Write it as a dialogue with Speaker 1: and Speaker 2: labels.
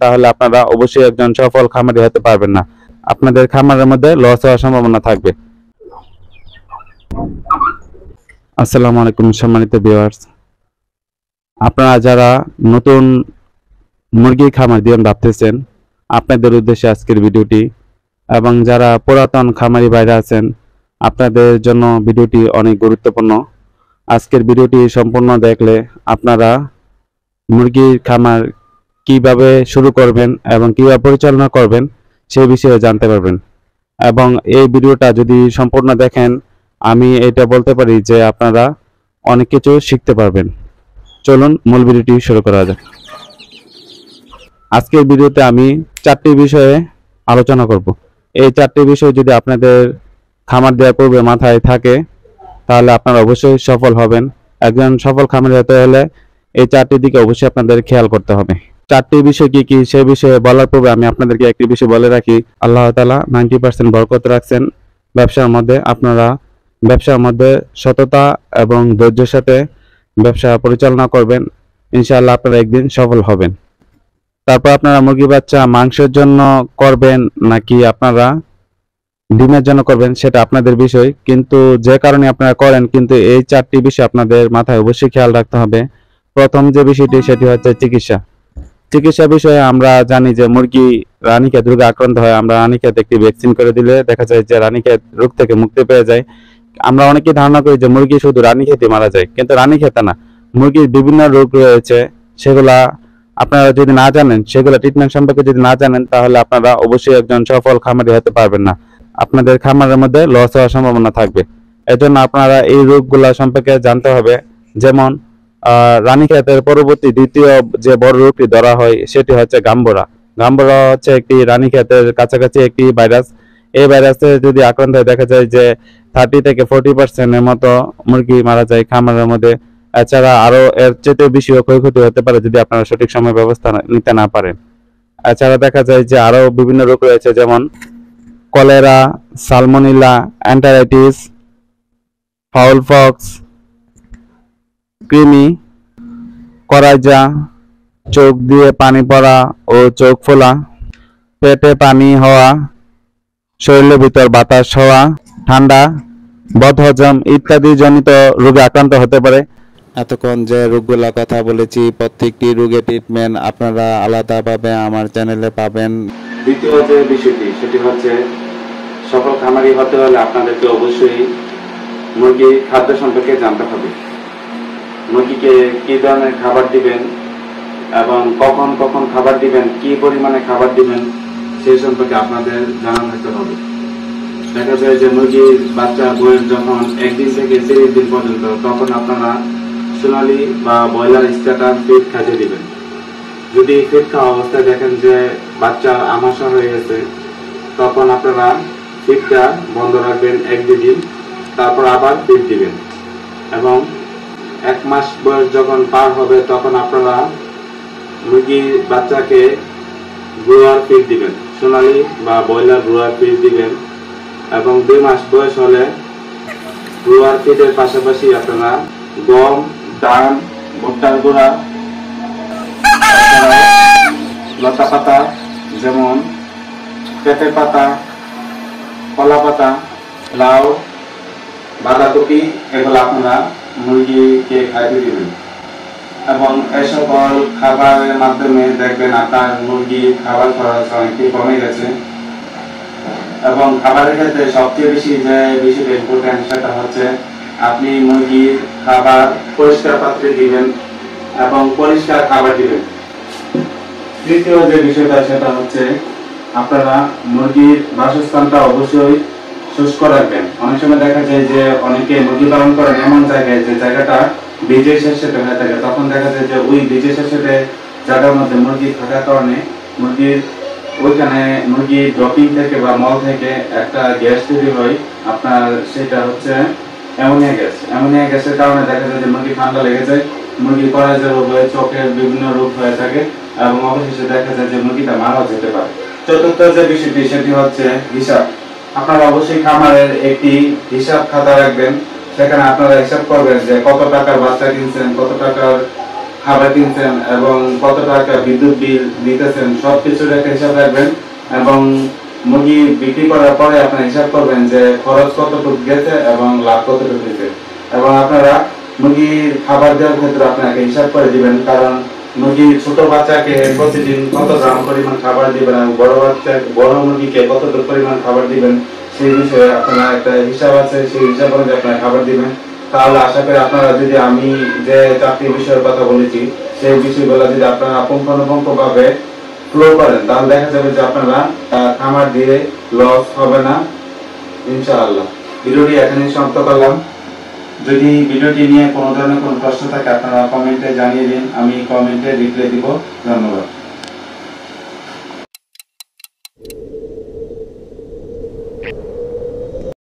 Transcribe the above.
Speaker 1: তাহলে আপনারা অবশ্যই একজন সফল খামারি হতে পারবেন না। আপনাদের খামারের মধ্যে লস হওয়ার সম্ভাবনা থাকবে। আসসালামু আলাইকুম সম্মানিত ভিউয়ার্স, আপনারা যারা নতুন মুরগির খামার দিবেন ভাবতেছেন, আপনাদের উদ্দেশ্যে আজকের ভিডিওটি। এবং যারা পুরাতন খামারি ভাইরা আছেন, আপনাদের জন্য ভিডিওটি অনেক গুরুত্বপূর্ণ। আজকের ভিডিওটি সম্পূর্ণ দেখলে আপনারা মুরগির খামার কিভাবে শুরু করবেন এবং কিভাবে পরিচালনা করবেন সেই বিষয়ে জানতে পারবেন। এবং এই ভিডিওটা যদি সম্পূর্ণ দেখেন, আমি এটা বলতে পারি যে আপনারা অনেক কিছু শিখতে পারবেন। চলুন মূল ভিডিওটি শুরু করা যাক। আজকের ভিডিওতে আমি 4টি বিষয়ে আলোচনা করব। এই 4টি বিষয় যদি আপনাদের খামার দেওয়ার পূর্বে মাথায় থাকে, তাহলে আপনারা অবশ্যই সফল হবেন। একজন সফল খামারি হতে হলে এই 4টি দিকে অবশ্যই আপনাদের খেয়াল করতে হবে। 4টি বিষয় কি কি সেই বিষয়ে বলার পূর্বে আমি আপনাদেরকে একটি বিষয় বলে রাখি। আল্লাহ তাআলা 90% বরকত রাখছেন ব্যবসার মধ্যে। আপনারা ব্যবসার মধ্যে সততা এবং ধৈর্যের সাথে ব্যবসা পরিচালনা করবেন, ইনশাআল্লাহ আপনারা একদিন সফল হবেন। তারপর আপনারা মুরগি বাচ্চা মাংসের জন্য করবেন নাকি আপনারা ডিমের জন্য করবেন, সেটা আপনাদের বিষয়, কিন্তু যে কারণে আপনারা করেন, কিন্তু এই 4টি বিষয় আপনাদের মাথায় অবশ্যই খেয়াল রাখতে হবে। প্রথম যে বিষয়টি সেটি হচ্ছে চিকিৎসা বিষয়ে আমরা জানি যে মুরগি রানীক্ষেত রোগে আক্রান্ত হয়। আমরা রানীক্ষেত একটি ভ্যাকসিন করে দিলে দেখা যায় যে রানীক্ষেত রোগ থেকে মুক্তি পেয়ে যায়। আমরা অনেকেই ধারণা করি যে মুরগি শুধু রানীক্ষেতে মারা যায়, কিন্তু রানীক্ষেতে না, মুরগির বিভিন্ন রোগ রয়েছে। সেগুলা আপনারা যদি না জানেন, সেগুলো ট্রিটমেন্ট সম্পর্কে যদি না জানেন, তাহলে আপনারা অবশ্যই একজন সফল খামারি হতে পারবেন না। আপনাদের খামারের মধ্যে লস হওয়ার সম্ভাবনা থাকবে। এজন্য আপনারা এই রোগগুলা সম্পর্কে জানতে হবে। যেমন রানীক্ষেতের পরবর্তী দ্বিতীয় যে বড় রোগটি ধরা হয় সেটি হচ্ছে গাম্বরা। গাম্বরা হচ্ছে একটি রানীক্ষেতের কাছাকাছি একটি ভাইরাস। এই ভাইরাসে যদি আক্রান্ত হয়, দেখা যায় যে 30 থেকে 40% মতো মুরগি মারা যায় খামারের মধ্যে। এছাড়া আরো এর চেয়ে বেশি ক্ষয়ক্ষতি হতে পারে যদি আপনারা সঠিক সময় ব্যবস্থা নিতে না পারেন। এছাড়া দেখা যায় যে আরো বিভিন্ন রোগ রয়েছে, যেমন cholera, salmonella, enteritis, foul pox, কৃমি, করাইজা, চোখ দিয়ে পানি পড়া ও চোখ ফোলা, পেটে পানি হওয়া, শরীরের ভিতর বাতাস হওয়া, ঠান্ডা, বদহজম ইত্যাদি জনিত রোগে আক্রান্ত হতে পারে। এতক্ষণ যে রোগগুলোর কথা বলেছি, প্রত্যেকটি রোগের ট্রিটমেন্ট আপনারা আলাদাভাবে আমার চ্যানেলে পাবেন। দ্বিতীয় যে বিষয়টি সেটি হচ্ছে, সফল খামারি হতে হলে আপনাদেরকে অবশ্যই মুরগির খাদ্য সম্পর্কে জানতে হবে। মুরগিকে কি ধরনের খাবার দিবেন এবং কখন কখন খাবার দিবেন, কি পরিমাণে খাবার দিবেন, সেই সম্পর্কে আপনাদের জানা থাকতে হবে। দেখা যায় যে মুরগির বাচ্চা বয়স যখন 1 দিন থেকে 30 দিন পর্যন্ত, তখন আপনারা সোনালী বা ব্রয়লার স্ট্যাটার ফিড খাইয়ে দিবেন। যদি ফিড খাওয়া অবস্থায় দেখেন যে বাচ্চা আমাশা হয়ে গেছে, তখন আপনারা ফিডটা বন্ধ রাখবেন 1-2 দিন, তারপর আবার ফিড দিবেন। এবং 1 মাস বয়স যখন পার হবে, তখন আপনারা মুরগির বাচ্চাকে ব্রুয়ার ফিড দিবেন, সোনালী বা ব্রয়লার ব্রুয়ার ফিড দিবেন। এবং 2 মাস বয়স হলে ব্রুয়ার ফিডের পাশাপাশি আপনারা গম, ধান, ভুট্টার গুঁড়া, লতা পাতা যেমন পেঁপে পাতা, কলা পাতা, লাউ, বাঁধাকপি, এগুলো আপনারা মুরগিকে খাইতে দিবেন। এবং এই সকল খাবারের মাধ্যমে দেখবেন আপনার মুরগির খাবার খরচ অনেকটাই কমে গেছে। এবং খাবারের ক্ষেত্রে সবচেয়ে বেশি যে বিষয়টা ইম্পর্টেন্ট, সেটা হচ্ছে আপনি মুরগির খাবার পরিষ্কার পাত্রে দিবেন এবং পরিষ্কার খাবার দিবেন। তৃতীয় যে বিষয়টা সেটা হচ্ছে, আপনারা মুরগির বাসস্থানটা অবশ্যই শুষ্ক রাখবেন। অনেক সময় দেখা যায় যে অনেকে মুরগি পালন করেন এমন জায়গায় যে জায়গাটা বীজের শেষে হয়ে থাকে, তখন দেখা যায় যে ওই বীজের শেষে জায়গার মধ্যে মুরগি থাকার কারণে মুরগির ওইখানে মুরগির ড্রপিং থেকে বা মল থেকে একটা গ্যাস তৈরি হয় আপনার, সেটা হচ্ছে অ্যামোনিয়া গ্যাস। অ্যামোনিয়া গ্যাসের কারণে দেখা যায় যে মুরগি ঠান্ডা লেগে যায়, মুরগি করাইজা রোগ হয়, চোখের বিভিন্ন রোগ হয়ে থাকে এবং অবশেষে দেখা যায় যে মুরগিটা মারাও যেতে পারে। চতুর্থ যে বিষয়টি সেটি হচ্ছে হিসাব। আপনারা অবশ্যই খামারের একটি হিসাব খাতা রাখবেন। সেখানে আপনারা হিসাব করবেন যে কত টাকার বাচ্চা কিনছেন, কত টাকার খাবার কিনছেন এবং কত টাকা বিদ্যুৎ বিল দিতেছেন সবকিছুর একটা হিসাব রাখবেন এবং মুরগি বিক্রি করার পরে আপনারা হিসাব করবেন যে খরচ কতটুকু গেছে এবং লাভ কতটুকু হয়েছে এবং আপনারা মুরগির খাবার দেওয়ার ক্ষেত্রে আপনাকে হিসাব করে দিবেন, কারণ মুরগি ছোট বাচ্চাকে প্রতিদিন কত গ্রাম পরিমাণ খাবার দিবেন এবং বড় মুরগিকে কতটুকু পরিমাণ খাবার দিবেন সেই বিষয়ে আপনার একটা হিসাব আছে, সেই হিসাব অনুযায়ী আপনারা খাবার দিবেন। তাহলে আশা করি আপনারা যদি আমি যে 4টি বিষয়ের কথা বলেছি সেই বিষয়গুলো যদি আপনারা পুঙ্খানুপুঙ্খভাবে ফলো করেন তাহলে দেখা যাবে যে আপনারা খামার দিয়ে লস হবে না ইনশাআল্লাহ। ভিডিওটি এখানেই সমাপ্ত করলাম। যদি ভিডিওটি নিয়ে কোনো ধরনের কোনো প্রশ্ন থাকে আপনারা কমেন্টে জানিয়ে দিন, আমি কমেন্টে রিপ্লাই দিব। ধন্যবাদ।